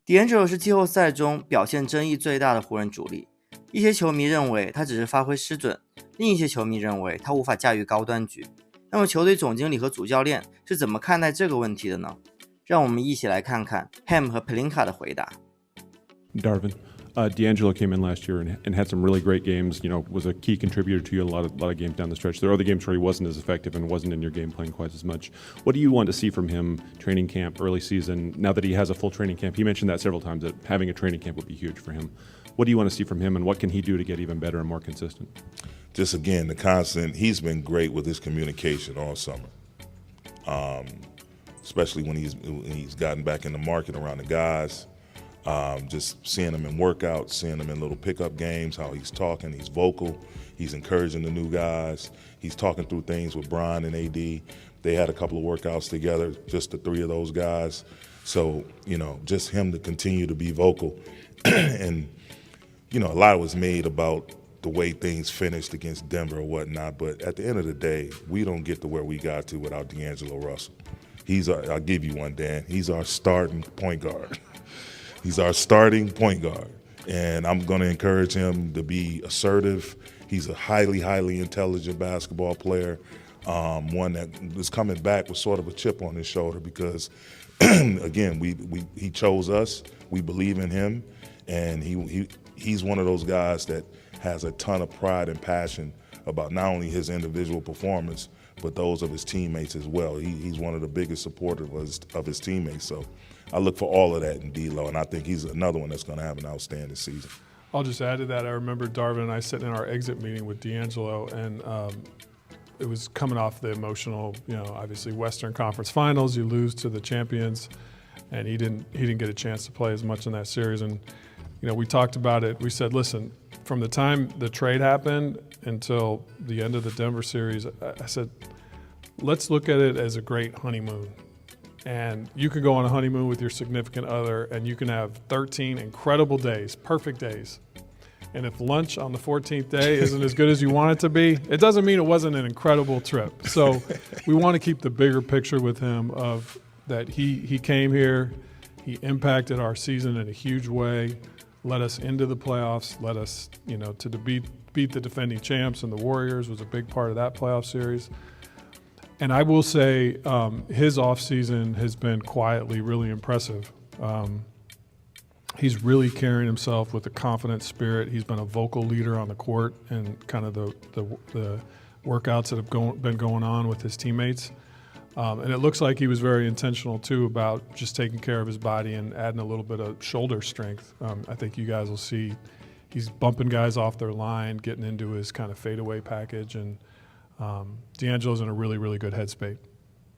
D'Angelo 是季后赛中表现争议最大的湖人主力，一些球迷认为他只是发挥失准，另一些球迷认为他无法驾驭高端局。那么球队总经理和主教练是怎么看待这个问题的呢？让我们一起来看看 Ham 和 Pelinka 的回答。Darvin, D'Angelo came in last year and had some really great games. You know, was a key contributor to you in a lot of games down the stretch. There are other games where he wasn't as effective and wasn't in your game playing quite as much. What do you want to see from him training camp, early season, now that he has a full training camp? He mentioned that several times, that having a training camp would be huge for him. What do you want to see from him, and what can he do to get even better and more consistent? Just again, the constant, he's been great with his communication all summer. Especially when he's gotten back in the market around the guys. Just seeing him in workouts, seeing him in little pickup games, how he's talking, he's vocal, he's encouraging the new guys, he's talking through things with Brian and AD. They had a couple of workouts together, just the three of those guys. So, you know, just him to continue to be vocal. And, you know, a lot was made about the way things finished against Denver or whatnot, but at the end of the day, we don't get to where we got to without D'Angelo Russell. I'll give you one, Dan, he's our starting point guard. He's our starting point guard, and I'm going to encourage him to be assertive. He's a highly, highly intelligent basketball player, one that is coming back with sort of a chip on his shoulder because, again, he chose us. We believe in him, and he's one of those guys that has a ton of pride and passion about not only his individual performance, but those of his teammates as well. He's one of the biggest supporters of his teammates. So I look for all of that in Dlo, and I think he's another one that's going to have an outstanding season. I'll just add to that. I remember Darvin and I sitting in our exit meeting with D'Angelo, and it was coming off the emotional, you know, obviously Western Conference Finals. You lose to the champions, and he didn't get a chance to play as much in that series. And you know, we talked about it. We said, listen, from the time the trade happened until the end of the Denver series, I said, let's look at it as a great honeymoon. And you can go on a honeymoon with your significant other, and you can have 13 incredible days, perfect days. And if lunch on the 14th day isn't as good as you want it to be, it doesn't mean it wasn't an incredible trip. So we want to keep the bigger picture with him of that he came here, he impacted our season in a huge way, led us into the playoffs, led us, you know, to beat the defending champs, and the Warriors was a big part of that playoff series. And I will say his offseason has been quietly really impressive. He's really carrying himself with a confident spirit. He's been a vocal leader on the court and kind of the workouts that have been going on with his teammates. And it looks like he was very intentional, too, about just taking care of his body and adding a little bit of shoulder strength. I think you guys will see he's bumping guys off their line, getting into his kind of fadeaway package, and D'Angelo's in a really, really good headspace.